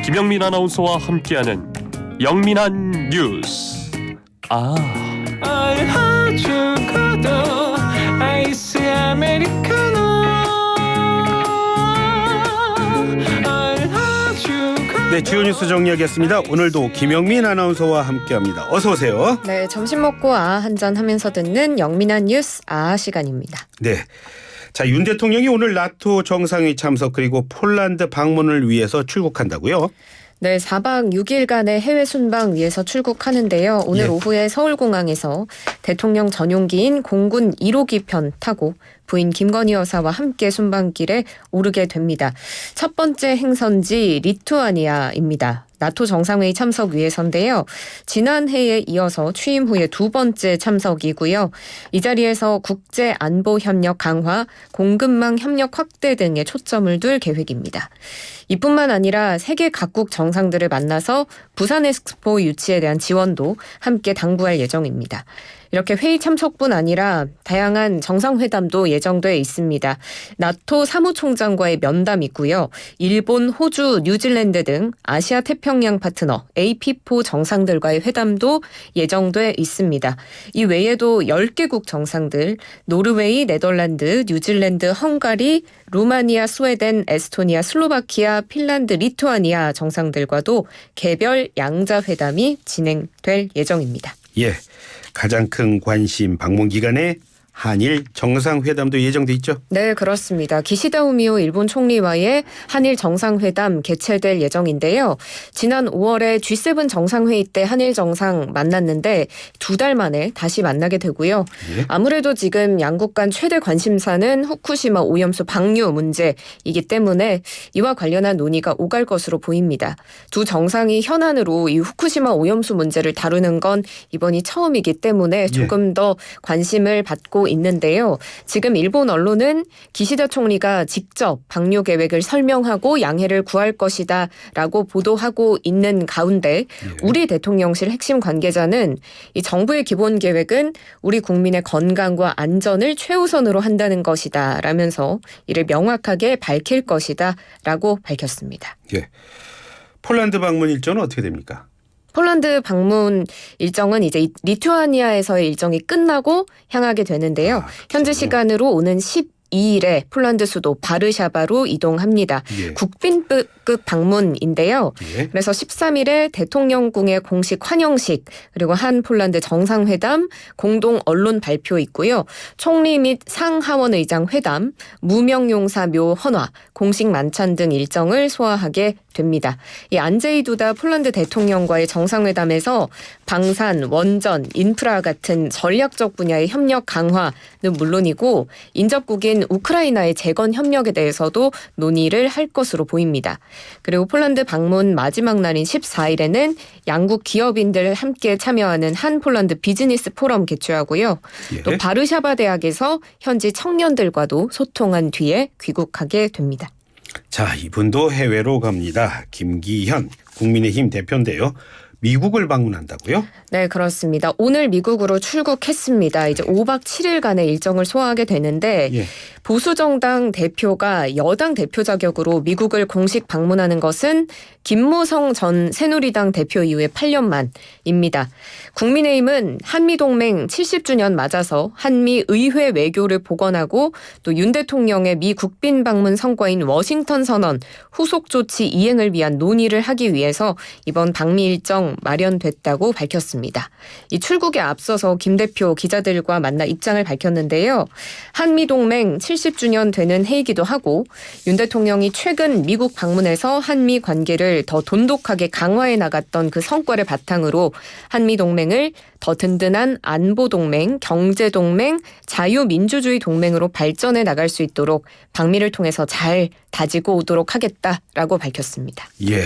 김영민 아나운서와 함께하는 영민한 뉴스. 알려주고도 아이스 아메리카노 알려주고도. 네, 주요 뉴스 정리하겠습니다. 오늘도 김영민 아나운서와 함께합니다. 어서 오세요. 네, 점심 먹고 한잔 하면서 듣는 영민한 뉴스 시간입니다. 네. 자, 윤 대통령이 오늘 나토 정상회의 참석 그리고 폴란드 방문을 위해서 출국한다고요? 네, 4박 6일간의 해외 순방 위해서 출국하는데요. 오늘 예. 오후에 서울공항에서 대통령 전용기인 공군 1호기 편 타고 부인 김건희 여사와 함께 순방길에 오르게 됩니다. 첫 번째 행선지 리투아니아입니다. 나토 정상회의 참석 위해서인데요. 지난해에 이어서 취임 후에 두 번째 참석이고요. 이 자리에서 국제안보협력 강화, 공급망 협력 확대 등에 초점을 둘 계획입니다. 이뿐만 아니라 세계 각국 정상들을 만나서 부산 엑스포 유치에 대한 지원도 함께 당부할 예정입니다. 이렇게 회의 참석뿐 아니라 다양한 정상회담도 예정돼 있습니다. 나토 사무총장과의 면담 있고요. 일본, 호주, 뉴질랜드 등 아시아 태평양 파트너 AP4 정상들과의 회담도 예정돼 있습니다. 이 외에도 10개국 정상들, 노르웨이, 네덜란드, 뉴질랜드, 헝가리, 루마니아, 스웨덴, 에스토니아, 슬로바키아, 핀란드, 리투아니아 정상들과도 개별 양자회담이 진행될 예정입니다. 예. 가장 큰 관심 방문 기간에 한일 정상회담도 예정돼 있죠? 네, 그렇습니다. 기시다 후미오 일본 총리와의 한일 정상회담 개최될 예정인데요. 지난 5월에 G7 정상회의 때 한일 정상 만났는데 두 달 만에 다시 만나게 되고요. 예. 아무래도 지금 양국 간 최대 관심사는 후쿠시마 오염수 방류 문제이기 때문에 이와 관련한 논의가 오갈 것으로 보입니다. 두 정상이 현안으로 이 후쿠시마 오염수 문제를 다루는 건 이번이 처음이기 때문에 조금 더 관심을 받고 있는데요. 지금 일본 언론은 기시다 총리가 직접 방류 계획을 설명하고 양해를 구할 것이다 라고 보도하고 있는 가운데 우리 대통령실 핵심 관계자는 이 정부의 기본 계획은 우리 국민의 건강과 안전을 최우선으로 한다는 것이다 라면서 이를 명확하게 밝힐 것이다 라고 밝혔습니다. 예. 폴란드 방문 일정은 어떻게 됩니까? 폴란드 방문 일정은 이제 리투아니아에서의 일정이 끝나고 향하게 되는데요. 현지 시간으로 오는 12일에 폴란드 수도 바르샤바로 이동합니다. 예. 국빈급 방문인데요. 예. 그래서 13일에 대통령궁의 공식 환영식 그리고 한 폴란드 정상회담 공동 언론 발표 있고요. 총리 및 상하원 의장 회담, 무명용사 묘 헌화, 공식 만찬 등 일정을 소화하게 됩니다. 이 안제이 두다 폴란드 대통령과의 정상회담에서 방산, 원전, 인프라 같은 전략적 분야의 협력 강화는 물론이고 인접국인 우크라이나의 재건 협력에 대해서도 논의를 할 것으로 보입니다. 그리고 폴란드 방문 마지막 날인 14일에는 양국 기업인들 함께 참여하는 한 폴란드 비즈니스 포럼 개최하고요. 예. 또 바르샤바 대학에서 현지 청년들과도 소통한 뒤에 귀국하게 됩니다. 자, 이분도 해외로 갑니다. 김기현 국민의힘 대표인데요. 미국을 방문한다고요? 네, 그렇습니다. 오늘 미국으로 출국했습니다. 이제 5박 7일간의 일정을 소화하게 되는데 예. 보수정당 대표가 여당 대표 자격으로 미국을 공식 방문하는 것은 김무성 전 새누리당 대표 이후에 8년 만입니다. 국민의힘은 한미동맹 70주년 맞아서 한미 의회 외교를 복원하고 또 윤 대통령의 미 국빈 방문 성과인 워싱턴 선언 후속 조치 이행을 위한 논의를 하기 위해서 이번 방미 일정 마련됐다고 밝혔습니다. 이 출국에 앞서서 김 대표 기자들과 만나 입장을 밝혔는데요. 한미동맹 70주년 되는 해이기도 하고 윤 대통령이 최근 미국 방문에서 한미 관계를 더 돈독하게 강화해 나갔던 그 성과를 바탕으로 한미동맹을 더 든든한 안보동맹, 경제동맹, 자유민주주의 동맹으로 발전해 나갈 수 있도록 방미를 통해서 잘 다지고 오도록 하겠다라고 밝혔습니다. 예.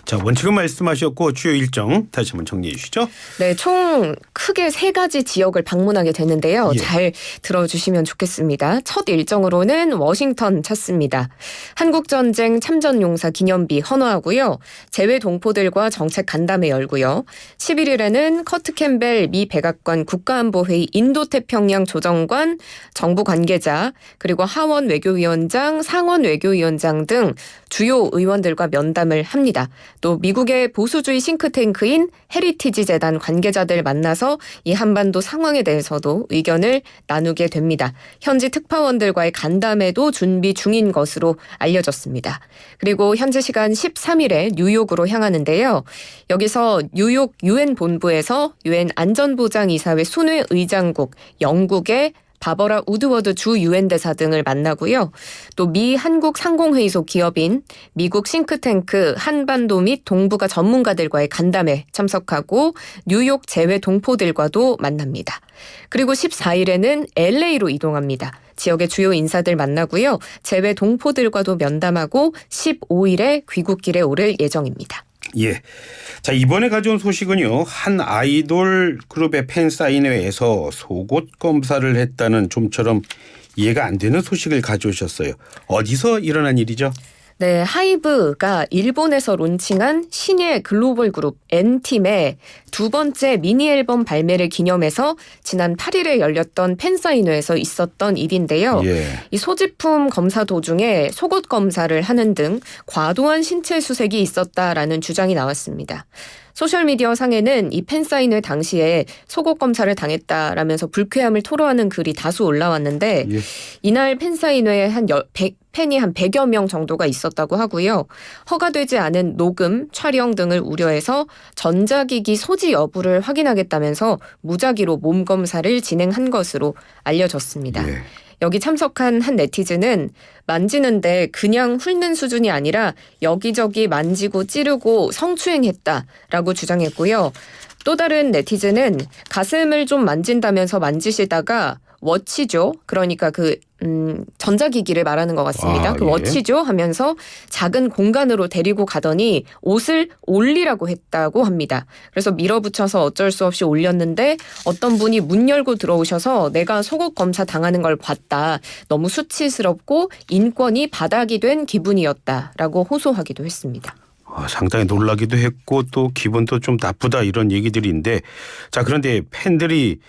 자, 원칙은 말씀하셨고 주요 일정 다시 한번 정리해 주시죠. 네, 총 크게 3가지 지역을 방문하게 되는데요. 예. 잘 들어주시면 좋겠습니다. 첫 일정으로는 워싱턴 찾습니다. 한국전쟁 참전용사 기념비 헌화하고요. 재외 동포들과 정책 간담회 열고요. 11일에는 커트 캠벨 미 백악관 국가안보회의 인도태평양 조정관, 정부 관계자, 그리고 하원 외교위원장, 상원 외교위원장 등 주요 의원들과 면담을 합니다. 또 미국의 보수주의 싱크탱크인 헤리티지 재단 관계자들 만나서 이 한반도 상황에 대해서도 의견을 나누게 됩니다. 현지 특파원들과의 간담회도 준비 중인 것으로 알려졌습니다. 그리고 현지 시간 13일에 뉴욕으로 향하는데요. 여기서 뉴욕 유엔 본부에서 유엔 안전보장이사회 순회 의장국 영국의 바버라 우드워드 주 유엔 대사 등을 만나고요. 또 미 한국 상공회의소 기업인 미국 싱크탱크 한반도 및 동북아 전문가들과의 간담회 참석하고 뉴욕 재외 동포들과도 만납니다. 그리고 14일에는 LA로 이동합니다. 지역의 주요 인사들 만나고요. 재외 동포들과도 면담하고 15일에 귀국길에 오를 예정입니다. 예. 자, 이번에 가져온 소식은요. 한 아이돌 그룹의 팬 사인회에서 속옷 검사를 했다는 좀처럼 이해가 안 되는 소식을 가져오셨어요. 어디서 일어난 일이죠? 네, 하이브가 일본에서 론칭한 신예 글로벌 그룹 N팀의 두 번째 미니 앨범 발매를 기념해서 지난 8일에 열렸던 팬사인회에서 있었던 일인데요. 예. 이 소지품 검사 도중에 속옷 검사를 하는 등 과도한 신체 수색이 있었다라는 주장이 나왔습니다. 소셜미디어 상에는 이 팬사인회 당시에 속옷 검사를 당했다라면서 불쾌함을 토로하는 글이 다수 올라왔는데 예. 이날 팬사인회에 팬이 한 100여 명 정도가 있었다고 하고요. 허가되지 않은 녹음, 촬영 등을 우려해서 전자기기 소지 여부를 확인하겠다면서 무작위로 몸 검사를 진행한 것으로 알려졌습니다. 예. 여기 참석한 한 네티즌은 만지는데 그냥 훑는 수준이 아니라 여기저기 만지고 찌르고 성추행했다라고 주장했고요. 또 다른 네티즌은 가슴을 좀 만진다면서 만지시다가 워치죠. 그러니까 전자기기를 말하는 것 같습니다. 예. 워치죠 하면서 작은 공간으로 데리고 가더니 옷을 올리라고 했다고 합니다. 그래서 밀어붙여서 어쩔 수 없이 올렸는데 어떤 분이 문 열고 들어오셔서 내가 속옷 검사 당하는 걸 봤다. 너무 수치스럽고 인권이 바닥이 된 기분이었다라고 호소하기도 했습니다. 상당히 놀라기도 했고 또 기분도 좀 나쁘다 이런 얘기들인데 자 그런데 팬들이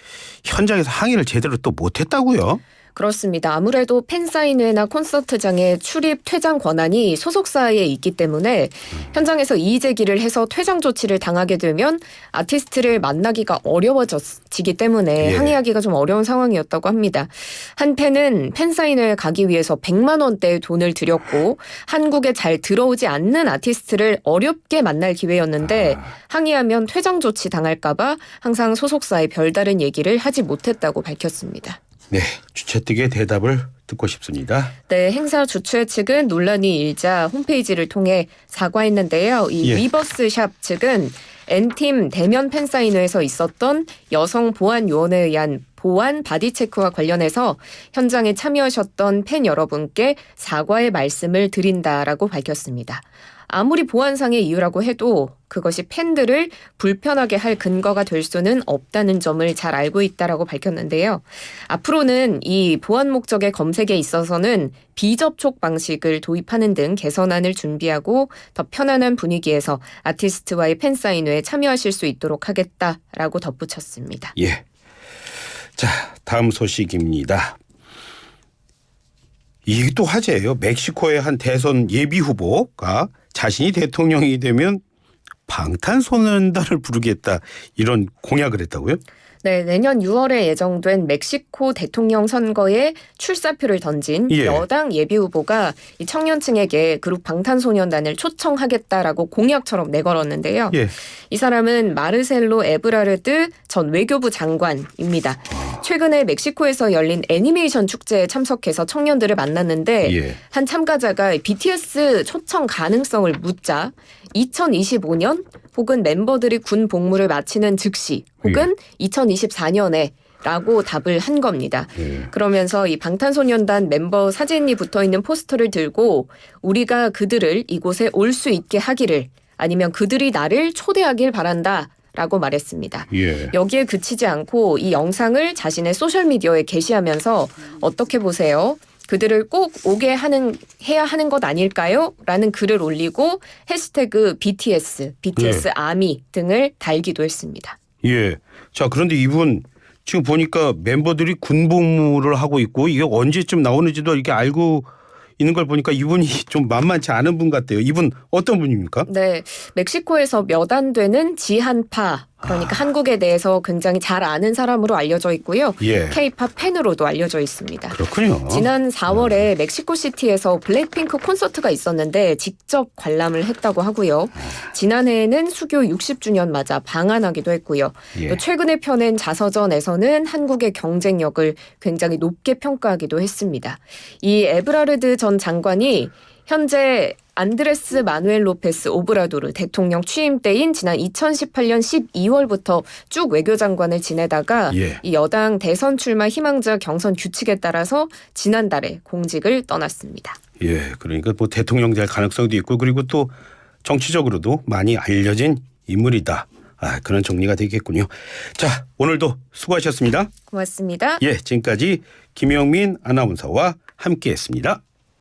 현장에서 항의를 제대로 또 못했다고요? 그렇습니다. 아무래도 팬사인회나 콘서트장의 출입 퇴장 권한이 소속사에 있기 때문에 현장에서 이의 제기를 해서 퇴장 조치를 당하게 되면 아티스트를 만나기가 어려워지기 때문에 예. 항의하기가 좀 어려운 상황이었다고 합니다. 한 팬은 팬사인회에 가기 위해서 100만 원대의 돈을 들였고 한국에 잘 들어오지 않는 아티스트를 어렵게 만날 기회였는데 항의하면 퇴장 조치 당할까 봐 항상 소속사에 별다른 얘기를 하지 못했다고 밝혔습니다. 네, 주최 측의 대답을 듣고 싶습니다. 네, 행사 주최 측은 논란이 일자 홈페이지를 통해 사과했는데요. 이 예. 위버스샵 측은 N팀 대면 팬사인회에서 있었던 여성 보안요원에 의한 보안 바디체크와 관련해서 현장에 참여하셨던 팬 여러분께 사과의 말씀을 드린다라고 밝혔습니다. 아무리 보안상의 이유라고 해도 그것이 팬들을 불편하게 할 근거가 될 수는 없다는 점을 잘 알고 있다라고 밝혔는데요. 앞으로는 이 보안 목적의 검색에 있어서는 비접촉 방식을 도입하는 등 개선안을 준비하고 더 편안한 분위기에서 아티스트와의 팬사인회에 참여하실 수 있도록 하겠다라고 덧붙였습니다. 예. 자, 다음 소식입니다. 이게 또 화제예요. 멕시코의 한 대선 예비 후보가 자신이 대통령이 되면 방탄소년단을 부르겠다 이런 공약을 했다고요? 네, 내년 6월에 예정된 멕시코 대통령 선거에 출사표를 던진 예. 여당 예비후보가 이 청년층에게 그룹 방탄소년단을 초청하겠다라고 공약처럼 내걸었는데요. 예. 이 사람은 마르셀로 에브라르드 전 외교부 장관입니다. 최근에 멕시코에서 열린 애니메이션 축제에 참석해서 청년들을 만났는데 예. 한 참가자가 BTS 초청 가능성을 묻자 2025년 혹은 멤버들이 군 복무를 마치는 즉시 혹은 2024년에 라고 답을 한 겁니다. 그러면서 이 방탄소년단 멤버 사진이 붙어있는 포스터를 들고 우리가 그들을 이곳에 올 수 있게 하기를 아니면 그들이 나를 초대하길 바란다. 라고 말했습니다. 예. 여기에 그치지 않고 이 영상을 자신의 소셜미디어에 게시하면서 어떻게 보세요? 그들을 꼭 오게 해야 하는 것 아닐까요? 라는 글을 올리고 해시태그 BTS 아미 등을 달기도 했습니다. 예. 자, 그런데 이분 지금 보니까 멤버들이 군복무를 하고 있고 이게 언제쯤 나오는지도 이렇게 알고 있는 걸 보니까 이분이 좀 만만치 않은 분 같아요. 이분 어떤 분입니까? 네, 멕시코에서 몇 안 되는 지한파, 그러니까 한국에 대해서 굉장히 잘 아는 사람으로 알려져 있고요. 예. K-팝 팬으로도 알려져 있습니다. 그렇군요. 지난 4월에 멕시코시티에서 블랙핑크 콘서트가 있었는데 직접 관람을 했다고 하고요. 지난해에는 수교 60주년 맞아 방한하기도 했고요. 예. 또 최근에 펴낸 자서전에서는 한국의 경쟁력을 굉장히 높게 평가하기도 했습니다. 이 에브라르드 전 장관이 현재 안드레스 마누엘 로페스 오브라도르 대통령 취임 때인 지난 2018년 12월부터 쭉 외교장관을 지내다가 예. 이 여당 대선 출마 희망자 경선 규칙에 따라서 지난달에 공직을 떠났습니다. 예, 그러니까 뭐 대통령 될 가능성도 있고 그리고 또 정치적으로도 많이 알려진 인물이다. 그런 정리가 되겠군요. 자, 오늘도 수고하셨습니다. 고맙습니다. 예, 지금까지 김영민 아나운서와 함께했습니다.